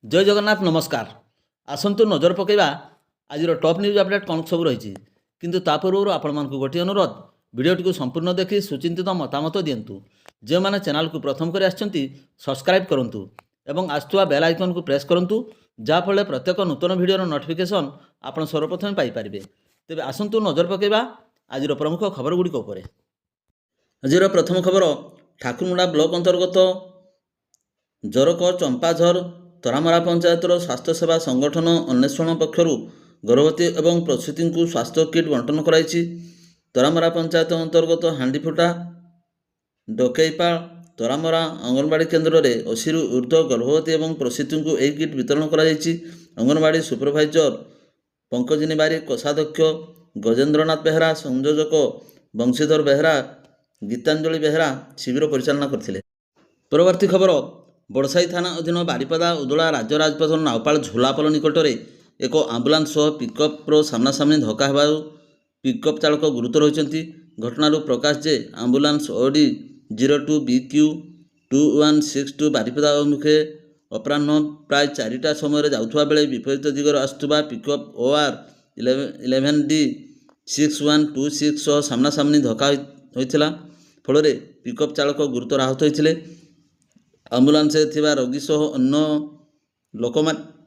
जय जगन्नाथ नमस्कार। आसतु नजर पकईवा आज टॉप न्यूज अपडेट कौन सब रही किंतु ता पूर्व आपण मानक गोटे अनुरोध भिडटी संपूर्ण देखि सुचिंतित मतामत दिंतु। जो मैंने चैनल को प्रथम कर सब्सक्राइब करूँ एवं आसुवा बेल आइकन को प्रेस करूँ जहाँफल प्रत्येक नूतन भिडर नोटिफिकेशन आप सर्वप्रथम पाइपर। तेज आसतु नजर पकईवा आज प्रमुख खबर गुड़िक उपर। आज प्रथम खबर ठाकुरमुंडा ब्लॉक अंतर्गत जरक चंपाझर तरामरा पंचायतर स्वास्थ्य सेवा संगठन अन्वेषण पक्षर गर्भवती एवं प्रसूति को स्वास्थ्य किट बंटन कराई। तरामरा पंचायत अंतर्गत हांडीफुटा डकईपा तरामरा अंगनवाड़ी केन्द्र में 80 रु ऊर्ध्व गर्भवती एवं प्रसूति को यह किट वितरण कर अंगनवाड़ी सुपरभाइजर पंकजिनी बारिक, कोषाध्यक्ष गजेन्द्रनाथ बेहरा, संयोजक बंशीधर बेहरा, गीतांजलि बेहरा शिविर परिचालना करथिले। परवर्ती खबर बड़साई थाना अधीन बारिपदा उदला राज्य राजपथ नावपाल झोलापल निकट में एक आम्बुलांस सह पिकअप्र सामनासामनी धक्का होगा पिकअप चालक गुरुतर होती। घटनार प्रकाश जे आम्बुलांस ओडी 02 BQ 2162 बारिपदा अभिमुखे अपराह्न प्राय 4टा समय जाउथुवा बेले विपरीत दिगर आसुवा पिकअप OR 11D 6126 सह सामनासामनी धक्का होइथिला। फल पिकअप चालक गुरुतर आहत होइथिले। आम्बुलांस रोगी सह अन्य लोक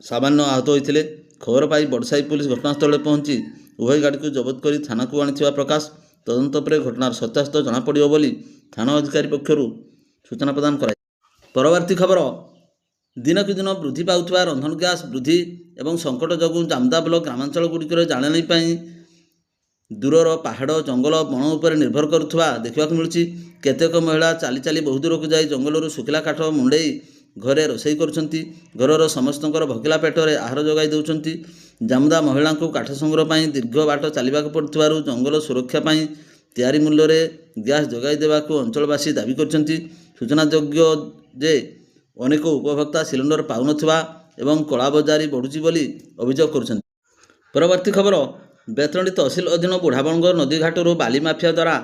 सामान्य आहत होते। खबर पाई बड़साई पुलिस घटनास्थल पहुंची उभय गाड़ी को जबत कर थाना को आनी प्रकाश। तदंत पर घटनार सत्यासत्य जनापड़ बोली थाना अधिकारी पक्षर सूचना प्रदान कर। परवर्ती खबर दिनक दिन वृद्धि पाउथबा रंधन गैस वृद्धि एवं संकट जगू जामदा ब्लॉक ग्रामांचल गुड़िकर जाणेनी दूरर पहाड़ जंगल बण उपर निर्भर करुवा देखा मिलूँ। केतेक महिला चाली चाली बहु दूर को जाई जंगलरू सुखिला काठ मुंडेई घरे रोषेई करुछंती। घरर समस्तंकर भकिला पेटरे आहार जोगाई देउछंती। जामुदा महिला को काठ संग्रह पाई दीर्घ बाट चलिबाक पड़ुथिबारु जंगल सुरक्षा पाई तैयारी मूल्य रे गैस जोगाई देबाकू अंचलवासी दाबी करछंती। सूचनायोग्य जे अनेक उपभोक्ता सिलिंडर पाउनथिबा एवं कलाबजारी बढ़ुची बोली अभियोग करुछंती। परवर्ती खबर बेतरणी तहसिल अधीन बुढ़ाबणगढ़ नदीघाटू बाली माफिया द्वारा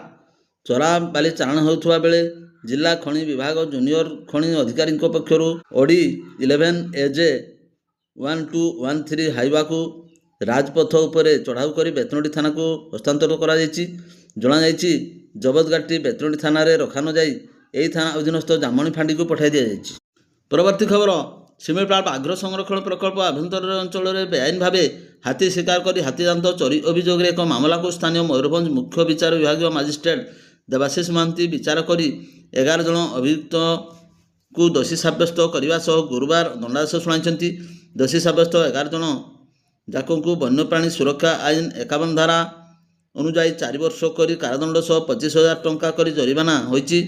चरा बाली चालाण होता बेले जिला खनि विभाग जूनियर खनि अधिकारी पक्षर ओडी 11 AJ 1213 हाइवा को राजपथ उपर चढ़ाऊ कर बेतनटी थाना को हस्तांतर कर जनाई। जबत गाड़ी बेतनटी थाना रखा न जाई यही थाना अधीनस्थ जामणी फांडी को पठाई दि जाएगी। परवर्ती खबर शिमिलपाल व्याघ्र संरक्षण प्रकल्प आभ्यंतर अंचल में बेआईन भाव हाथी शिकार कर हाथी दांत चोरी अभियोग एक मामला को स्थानीय मयूरभंज मुख्य विचार विभाग मजिस्ट्रेट देवाशीष महांती विचार कर 11 जन अभियुक्त को दोषी सब्यस्त करने सह गुरुवार दंडादेश शुणाई। दोषी सब्यस्त 11 जन जाकों को वन्यप्राणी सुरक्षा आईन 51 धारा अनुजाई 4 वर्ष कर कारादंड सह 25,000 टंका कर जरिमाना होईची।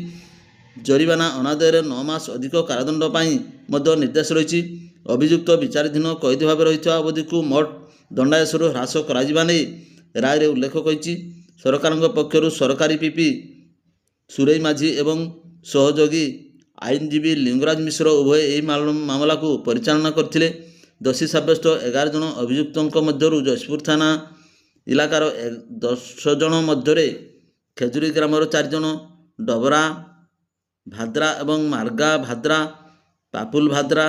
जरिमाना अनादय 9 मास अधिक कारादंड पर निर्देश रही। अभियुक्त विचाराधीन कैदी भाव रही अवधि को मोट दंडादेश ह्रास कर राय उल्लेख कर सरकार पक्षर सरकारी पीपी सुरई माझी एवं सहयोगी आईनजीवी लिंगराज मिश्र उभय यही मामला को परिचालना करथिले। दोषी सब्यस्त 11 जन अभियुक्तों मध्य जयपुर थाना इलाकार 10 जन मध्य खेजुरी ग्रामर 4 जन, डबरा भाद्रा एवं मार्गा भाद्रा, पापुल भाद्रा,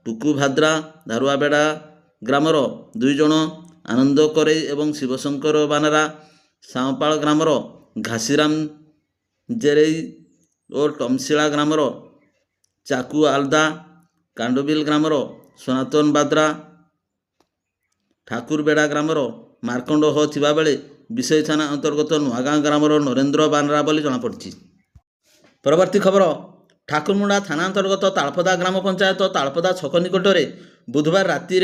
टुकु भाद्रा, दारुआबेड़ा ग्रामर 2 जन, आनंद करई एवं शिवशंकर बानारा सांपाल ग्रामर घासीराम जेरेई और टमशिला ग्रामर चाकू आलदा, कांडोबिल ग्रामर सनातन बाद्रा, ठाकुरबेड़ा ग्रामर मार्कंड हो थिबा बेले विषय थाना अंतर्गत नुआगाँ ग्रामर नरेंद्र बानरा बोली जनापड़ी। परवर्ती खबर ठाकुरमुंडा थाना अंतर्गत तालपदा ग्राम पंचायत तालपदा छक निकट में बुधवार राति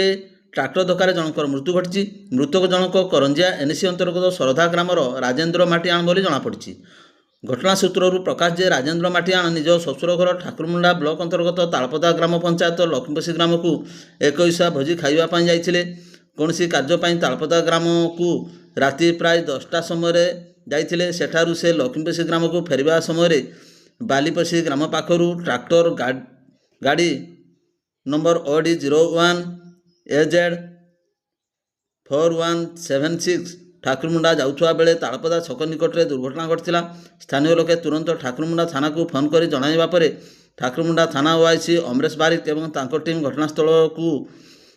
ट्राक्टर धक्कर जनकर मृत्यु घटी। मृतक जनक करंजिया NC अंतर्गत सरधा ग्रामर राजेन्द्र माटियाण बोली जनापड़ी। घटना सूत्रु प्रकाश जे राजेन्द्र माटियाण निज शशुर घर ठाकुरमुंडा ब्लॉक अंतर्गत तालपदा ग्राम पंचायत लक्ष्मीपसी ग्राम को 21 भोजी खाइबा जाइथिले। कौनसी कार्यपाई तालपदा ग्राम को राति प्राय 10टा समय जाइथिले। सेठारु से लक्ष्मीपसी ग्राम को फेरिबा समय बालीपसी ग्राम पाखरु ट्राक्टर गाड़ी नंबर OD 01 AZ 4176 ठाकुरमुंडा जाउथुआ बेले तालपदा छक निकट में दुर्घटना घटिला। स्थानीय लोके तुरंत ठाकुरमुंडा थाना को फोन कर जणाइबा परे ଠାକୁରମୁଣ୍ଡା ଥାନା ଓଆଇସି ଅମରେଶ ବାରିକ ଏବଂ ତାଙ୍କ ଟିମ୍ ଘଟଣାସ୍ଥଳକୁ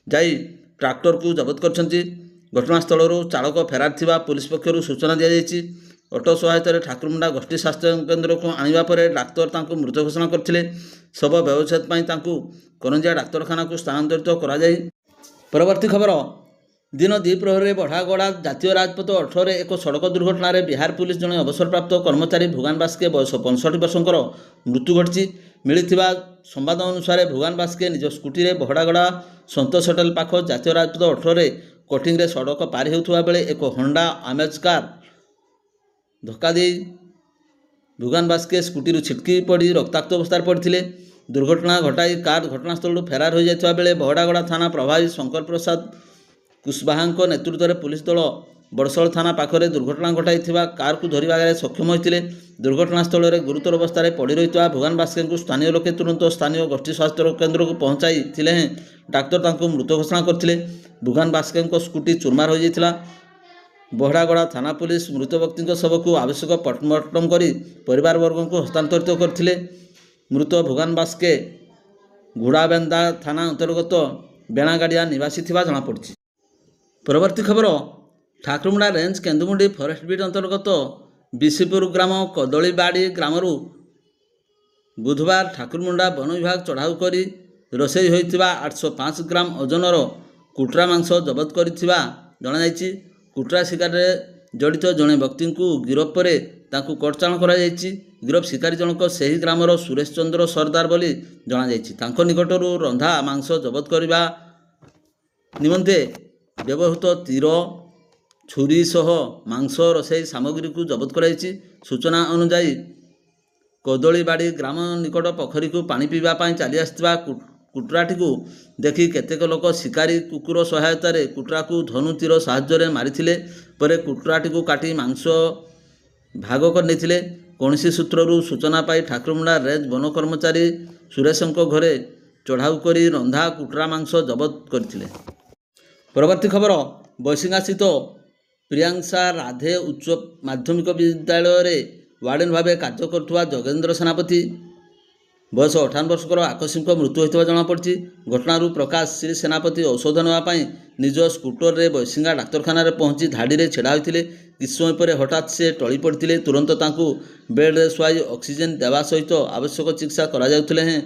ଯାଇ ଟ୍ରାକ୍ଟରକୁ ଜବତ କରିଛନ୍ତି। ଘଟଣାସ୍ଥଳରୁ ଚାଳକ ଫେରାର ଥିବା ପୁଲିସ ପକ୍ଷରୁ ସୂଚନା ଦିଆଯାଇଛି। ଅଟୋ ସହାୟତାରେ ଠାକୁରମୁଣ୍ଡା ଗୋଷ୍ଠୀ ସ୍ୱାସ୍ଥ୍ୟ କେନ୍ଦ୍ରକୁ ଆଣିବା ପରେ ଡାକ୍ତର ତାଙ୍କୁ ମୃତ ଘୋଷଣା କରିଥିଲେ। ଶବ ବ୍ୟବଚ୍ଛେଦ ପାଇଁ ତାଙ୍କୁ କରଞ୍ଜିଆ ଡାକ୍ତରଖାନାକୁ ସ୍ଥାନାନ୍ତରିତ କରାଯାଇ। ପରବର୍ତ୍ତୀ ଖବର, ଦିନ ଦ୍ୱିପ୍ରହରରେ ବଢ଼ାଗଡ଼ା ଜାତୀୟ ରାଜପଥ 18ରେ ଏକ ସଡ଼କ ଦୁର୍ଘଟଣାରେ ବିହାର ପୁଲିସ ଜଣେ ଅବସରପ୍ରାପ୍ତ କର୍ମଚାରୀ ଭୁଗାନ ବାସ୍କେ ବୟସ 65 ବର୍ଷଙ୍କର ମୃତ୍ୟୁ ଘଟିଛି। ମିଳିଥିବା ସମ୍ବାଦ ଅନୁସାରେ ଭୁଗାନ ବାସ୍କେ ନିଜ ସ୍କୁଟିରେ ବଢ଼ାଗଡ଼ା ସନ୍ତୋଷ ହୋଟେଲ ପାଖ ଜାତୀୟ ରାଜପଥ 18ରେ କଟିଂରେ ସଡ଼କ ପାରି ହେଉଥିବା ବେଳେ ଏକ ହଣ୍ଡା ଆମେଜ କାର ଧକ୍କା ଦେଇ ଭୁଗାନ ବାସ୍କେ ସ୍କୁଟିରୁ ଛିଟକି ପଡ଼ି ରକ୍ତାକ୍ତ ଅବସ୍ଥାରେ ପଡ଼ିଥିଲେ। ଦୁର୍ଘଟଣା ଘଟାଇ କାର ଘଟଣାସ୍ଥଳରୁ ଫେରାର ହୋଇଯାଇଥିବା ବେଳେ ବହଡ଼ାଗଡ଼ା ଥାନା ପ୍ରଭାରୀ ଶଙ୍କର ପ୍ରସାଦ କୁଶବାହାଙ୍କ ନେତୃତ୍ୱରେ ପୁଲିସ ଦଳ ବଡ଼ଶଳ ଥାନା ପାଖରେ ଦୁର୍ଘଟଣା ଘଟାଇଥିବା କାରକୁ ଧରିବାରେ ସକ୍ଷମ ହୋଇଥିଲେ। ଦୁର୍ଘଟଣାସ୍ଥଳରେ ଗୁରୁତର ଅବସ୍ଥାରେ ପଡ଼ି ରହିଥିବା ଭୁଗାନ ବାସ୍କେଙ୍କୁ ସ୍ଥାନୀୟ ଲୋକେ ତୁରନ୍ତ ସ୍ଥାନୀୟ ଗୋଷ୍ଠୀ ସ୍ୱାସ୍ଥ୍ୟ କେନ୍ଦ୍ରକୁ ପହଞ୍ଚାଇଥିଲେ ହେଁ ଡାକ୍ତର ତାଙ୍କୁ ମୃତ ଘୋଷଣା କରିଥିଲେ। ଭୁଗାନ ବାସ୍କେଙ୍କ ସ୍କୁଟି ଚୁରମାର ହୋଇଯାଇଥିଲା। ବହଡ଼ାଗଡ଼ା ଥାନା ପୁଲିସ ମୃତ ବ୍ୟକ୍ତିଙ୍କ ଶବକୁ ଆବଶ୍ୟକ ପୋଷ୍ଟମର୍ଟମ କରି ପରିବାରବର୍ଗଙ୍କୁ ହସ୍ତାନ୍ତରିତ କରିଥିଲେ। ମୃତ ଭୁଗାନ ବାସ୍କେ ଘୋଡ଼ାବେନ୍ଦା ଥାନା ଅନ୍ତର୍ଗତ ବେଣାଗାଡ଼ିଆ ନିବାସୀ ଥିବା ଜଣାପଡ଼ିଛି। ପରବର୍ତ୍ତୀ ଖବର, Thakurmunda range Kendumundi forest beat ଅନ୍ତର୍ଗତ ବିଶିପୁର ଗ୍ରାମ କଦଳୀବାଡ଼ି ଗ୍ରାମରୁ ବୁଧବାର ଠାକୁରମୁଣ୍ଡା ବନ ବିଭାଗ ଚଢ଼ାଉ କରି ରୋଷେଇ ହୋଇଥିବା 805 ଗ୍ରାମ ଓଜନର କୁଟୁରା ମାଂସ ଜବତ କରିଥିବା ଜଣାଯାଇଛି। କୁଟୁରା ଶିକାରରେ ଜଡ଼ିତ ଜଣେ ବ୍ୟକ୍ତିଙ୍କୁ ଗିରଫ ପରେ ତାଙ୍କୁ କୋର୍ଟ ଚାଲାଣ କରାଯାଇଛି। ଗିରଫ ଶିକାରୀ ଜଣକ ସେହି ଗ୍ରାମର ସୁରେଶ ଚନ୍ଦ୍ର ସରଦାର ବୋଲି ଜଣାଯାଇଛି। ତାଙ୍କ ନିକଟରୁ ରନ୍ଧା ମାଂସ ଜବତ କରିବା ନିମନ୍ତେ ବ୍ୟବହୃତ ତୀର, ଛୁରୀ ସହ ମାଂସ ରୋଷେଇ ସାମଗ୍ରୀକୁ ଜବତ କରାଯାଇଛି। ସୂଚନା ଅନୁଯାୟୀ କଦଳୀବାଡ଼ି ଗ୍ରାମ ନିକଟ ପୋଖରୀକୁ ପାଣି ପିଇବା ପାଇଁ ଚାଲି ଆସିଥିବା କୁଟୁରାଟିକୁ ଦେଖି କେତେକ ଲୋକ ଶିକାରୀ କୁକୁର ସହାୟତାରେ କୁଟୁରାକୁ ଧନୁ ତୀର ସାହାଯ୍ୟରେ ମାରିଥିଲେ। ପରେ କୁଟୁରାଟିକୁ କାଟି ମାଂସ ଭାଗ କରିନେଇଥିଲେ। କୌଣସି ସୂତ୍ରରୁ ସୂଚନା ପାଇ ଠାକୁରମୁଣ୍ଡା ରେଞ୍ଜ ବନ କର୍ମଚାରୀ ସୁରେଶଙ୍କ ଘରେ ଚଢ଼ାଉ କରି ରନ୍ଧା କୁଟୁରା ମାଂସ ଜବତ କରିଥିଲେ। ପରବର୍ତ୍ତୀ ଖବର, ବୈଶିଙ୍ଗାସ୍ଥିତ ପ୍ରିୟାଂଶା ରାଧେ ଉଚ୍ଚ ମାଧ୍ୟମିକ ବିଦ୍ୟାଳୟରେ ୱାର୍ଡେନ ଭାବେ କାର୍ଯ୍ୟ କରୁଥିବା ଯୋଗେନ୍ଦ୍ର ସେନାପତି ବୟସ 58 ବର୍ଷର ଆକସ୍ମିକ ମୃତ୍ୟୁ ହୋଇଥିବା ଜଣାପଡ଼ିଛି। ଘଟଣାରୁ ପ୍ରକାଶ ଶ୍ରୀ ସେନାପତି ଔଷଧ ନେବା ପାଇଁ ନିଜ ସ୍କୁଟରରେ ବୈଶିଙ୍ଗା ଡାକ୍ତରଖାନାରେ ପହଞ୍ଚି ଧାଡ଼ିରେ ଛିଡ଼ା ହୋଇଥିଲେ। କିଛି ସମୟ ପରେ ହଠାତ୍ ସେ ଟଳି ପଡ଼ିଥିଲେ। ତୁରନ୍ତ ତାଙ୍କୁ ବେଡ଼୍ରେ ଶୁଆଇ ଅକ୍ସିଜେନ୍ ଦେବା ସହିତ ଆବଶ୍ୟକ ଚିକିତ୍ସା କରାଯାଉଥିଲେ ହେଁ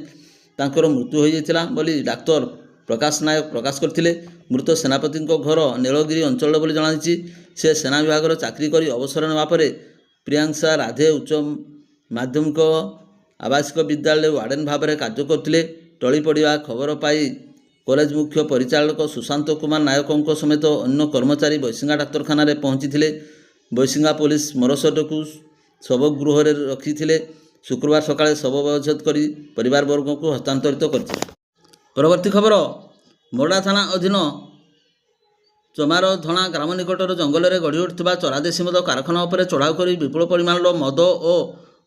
ତାଙ୍କର ମୃତ୍ୟୁ ହୋଇଯାଇଥିଲା ବୋଲି ଡାକ୍ତର ପ୍ରକାଶ ନାୟକ ପ୍ରକାଶ କରିଥିଲେ। ମୃତ ସେନାପତିଙ୍କ ଘର ନୀଳଗିରି ଅଞ୍ଚଳ ବୋଲି ଜଣାଯାଇଛି। ସେ ସେନା ବିଭାଗରେ ଚାକିରି କରି ଅବସର ନେବା ପରେ ପ୍ରିୟାଂଶା ରାଧେ ଉଚ୍ଚ ମାଧ୍ୟମିକ ଆବାସିକ ବିଦ୍ୟାଳୟରେ ୱାର୍ଡେନ ଭାବରେ କାର୍ଯ୍ୟ କରୁଥିଲେ। ଟଳି ପଡ଼ିବା ଖବର ପାଇ କଲେଜ ମୁଖ୍ୟ ପରିଚାଳକ ସୁଶାନ୍ତ କୁମାର ନାୟକଙ୍କ ସମେତ ଅନ୍ୟ କର୍ମଚାରୀ ବୈଶିଙ୍ଗା ଡାକ୍ତରଖାନାରେ ପହଞ୍ଚିଥିଲେ। ବୈଶିଙ୍ଗା ପୋଲିସ ମରଶରୀରକୁ ଶବଗୃହରେ ରଖିଥିଲେ। ଶୁକ୍ରବାର ସକାଳେ ଶବ ବ୍ୟବଚ୍ଛେଦ କରି ପରିବାରବର୍ଗଙ୍କୁ ହସ୍ତାନ୍ତରିତ କରିଥିଲେ। ପରବର୍ତ୍ତୀ ଖବର, ମୋରଡ଼ା ଥାନା ଅଧୀନ ଚମାରଧଣା ଗ୍ରାମ ନିକଟର ଜଙ୍ଗଲରେ ଗଢ଼ି ଉଠିଥିବା ଚରାଦେଶୀ ମଦ କାରଖାନା ଉପରେ ଚଢ଼ାଉ କରି ବିପୁଳ ପରିମାଣର ମଦ ଓ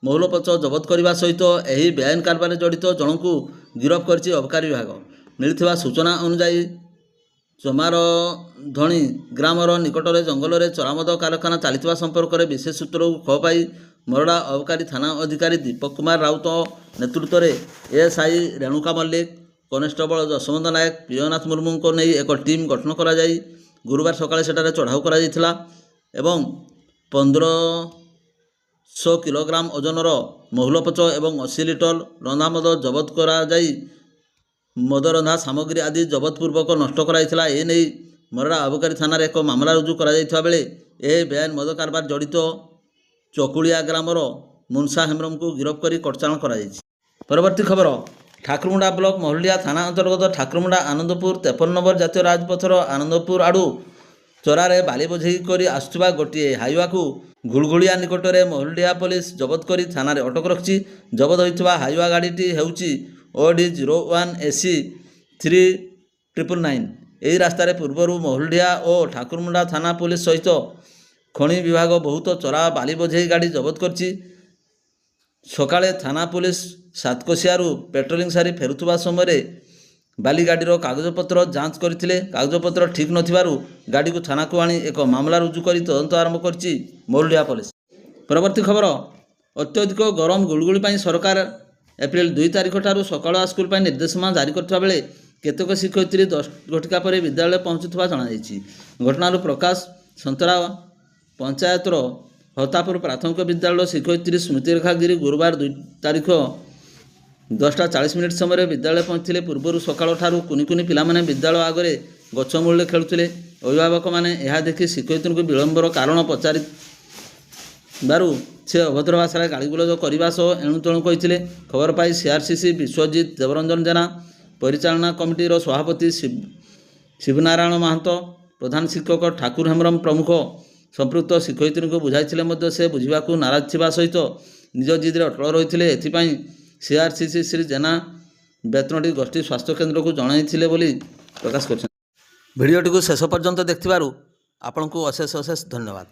ମହୁଲପୋଚ ଜବତ କରିବା ସହିତ ଏହି ବେଆଇନ କାରବାରରେ ଜଡ଼ିତ ଜଣଙ୍କୁ ଗିରଫ କରିଛି ଅବକାରୀ ବିଭାଗ। ମିଳିଥିବା ସୂଚନା ଅନୁଯାୟୀ ଚମାରଧଣି ଗ୍ରାମର ନିକଟରେ ଜଙ୍ଗଲରେ ଚୋରାମଦ କାରଖାନା ଚାଲିଥିବା ସମ୍ପର୍କରେ ବିଶେଷ ସୂତ୍ରରୁ ଖବର ପାଇ ମୋରଡ଼ା ଅବକାରୀ ଥାନା ଅଧିକାରୀ ଦୀପକ କୁମାର ରାଉତ ନେତୃତ୍ୱରେ ଏଏସ୍ଆଇ ରେଣୁକା ମଲ୍ଲିକ, କନେଷ୍ଟବଳ ଯଶବନ୍ତ ନାୟକ, ପ୍ରିୟନାଥ ମୁର୍ମୁଙ୍କୁ ନେଇ ଏକ ଟିମ୍ ଗଠନ କରାଯାଇ ଗୁରୁବାର ସକାଳେ ସେଠାରେ ଚଢ଼ାଉ କରାଯାଇଥିଲା ଏବଂ 1500 କିଲୋଗ୍ରାମ ଓଜନର ମହୁଲପୋଚ ଏବଂ 80 ଲିଟର ରନ୍ଧା ମଦ ଜବତ କରାଯାଇ ମଦ ରନ୍ଧା ସାମଗ୍ରୀ ଆଦି ଜବତ ପୂର୍ବକ ନଷ୍ଟ କରାଯାଇଥିଲା। ଏନେଇ ମୋରଡ଼ା ଅବକାରୀ ଥାନାରେ ଏକ ମାମଲା ରୁଜୁ କରାଯାଇଥିବା ବେଳେ ଏହି ବେଆଇନ ମଦ କାରବାର ଜଡ଼ିତ ଚକୁଳିଆ ଗ୍ରାମର ମୁନସା ହେମ୍ରମଙ୍କୁ ଗିରଫ କରି କୋର୍ଟଚାଲାଣ କରାଯାଇଛି। ପରବର୍ତ୍ତୀ ଖବର, ଠାକୁରମୁଣ୍ଡା ବ୍ଲକ ମହୁଲଡ଼ିହା ଥାନା ଅନ୍ତର୍ଗତ ଠାକୁରମୁଣ୍ଡା ଆନନ୍ଦପୁର 53 ନମ୍ବର ଜାତୀୟ ରାଜପଥର ଆନନ୍ଦପୁର ଆଡ଼ୁ ଚୋରାରେ ବାଲି ବୋଝେଇ କରି ଆସୁଥିବା ଗୋଟିଏ ହାଇୱାକୁ ଘୁଳଘୁଳିଆ ନିକଟରେ ମହୁଲଡ଼ିହା ପୋଲିସ ଜବତ କରି ଥାନାରେ ଅଟକ ରଖିଛି। ଜବତ ହୋଇଥିବା ହାଇୱା ଗାଡ଼ିଟି ହେଉଛି OD 01 AC 3999। ଏହି ରାସ୍ତାରେ ପୂର୍ବରୁ ମହୁଲଡ଼ିହା ଓ ଠାକୁରମୁଣ୍ଡା ଥାନା ପୋଲିସ ସହିତ ଖଣି ବିଭାଗ ବହୁତ ଚୋରା ବାଲି ବୋଝେଇ ଗାଡ଼ି ଜବତ କରିଛି। ସକାଳେ ଥାନା ପୋଲିସ ସାତକୋଶିଆରୁ ପେଟ୍ରୋଲିଂ ସାରି ଫେରୁଥିବା ସମୟରେ ବାଲି ଗାଡ଼ିର କାଗଜପତ୍ର ଯାଞ୍ଚ କରିଥିଲେ। କାଗଜପତ୍ର ଠିକ୍ ନଥିବାରୁ ଗାଡ଼ିକୁ ଥାନାକୁ ଆଣି ଏକ ମାମଲା ରୁଜୁ କରି ତଦନ୍ତ ଆରମ୍ଭ କରିଛି ମହୁଲଡ଼ିହା ପୋଲିସ। ପରବର୍ତ୍ତୀ ଖବର, ଅତ୍ୟଧିକ ଗରମ ଗୁଳୁଗୁଳି ପାଇଁ ସରକାର ଏପ୍ରିଲ 2 ତାରିଖ ଠାରୁ ସକାଳୁଆ ସ୍କୁଲ ପାଇଁ ନିର୍ଦ୍ଦେଶନାମା ଜାରି କରିଥିବା ବେଳେ କେତେକ ଶିକ୍ଷୟିତ୍ରୀ 10 ଘଟିକା ପରେ ବିଦ୍ୟାଳୟରେ ପହଞ୍ଚୁଥିବା ଜଣାଯାଇଛି। ଘଟଣାରୁ ପ୍ରକାଶ ସନ୍ତରା ପଞ୍ଚାୟତର ହତାପୁର ପ୍ରାଥମିକ ବିଦ୍ୟାଳୟର ଶିକ୍ଷୟିତ୍ରୀ ସ୍ମୃତିରେଖା ଗିରି ଗୁରୁବାର 2 ତାରିଖ 10:40 ସମୟରେ ବିଦ୍ୟାଳୟ ପହଞ୍ଚିଥିଲେ। ପୂର୍ବରୁ ସକାଳ ଠାରୁ କୁନି କୁନି ପିଲାମାନେ ବିଦ୍ୟାଳୟ ଆଗରେ ଗଛ ମୂଳରେ ଖେଳୁଥିଲେ। ଅଭିଭାବକମାନେ ଏହା ଦେଖି ଶିକ୍ଷୟିତ୍ରୀଙ୍କୁ ବିଳମ୍ବର କାରଣ ପଚାରିବାରୁ ସେ ଅଭଦ୍ର ଭାଷାରେ ଗାଳିଗୁଲଜ କରିବା ସହ ଏଣୁତେଣୁ କହିଥିଲେ। ଖବର ପାଇ ସିଆର୍ସିସି ବିଶ୍ୱଜିତ ଦେବରଞ୍ଜନ ଜେନା, ପରିଚାଳନା କମିଟିର ସଭାପତି ଶିବନାରାୟଣ ମାହାନ୍ତ, ପ୍ରଧାନ ଶିକ୍ଷକ ଠାକୁର ହେମ୍ରମ ପ୍ରମୁଖ ସମ୍ପୃକ୍ତ ଶିକ୍ଷୟିତ୍ରୀଙ୍କୁ ବୁଝାଇଥିଲେ ମଧ୍ୟ ସେ ବୁଝିବାକୁ ନାରାଜ ଥିବା ସହିତ ନିଜ ଜିଦ୍ରେ ଅଟଳ ରହିଥିଲେ। ଏଥିପାଇଁ ସିଆର୍ସିସି ଶ୍ରୀ ଜେନା ବେତନଟୀ ଗୋଷ୍ଠୀ ସ୍ୱାସ୍ଥ୍ୟକେନ୍ଦ୍ରକୁ ଜଣାଇଥିଲେ ବୋଲି ପ୍ରକାଶ କରିଛନ୍ତି। ଭିଡ଼ିଓଟିକୁ ଶେଷ ପର୍ଯ୍ୟନ୍ତ ଦେଖିଥିବାରୁ ଆପଣଙ୍କୁ ଅଶେଷ ଅଶେଷ ଧନ୍ୟବାଦ।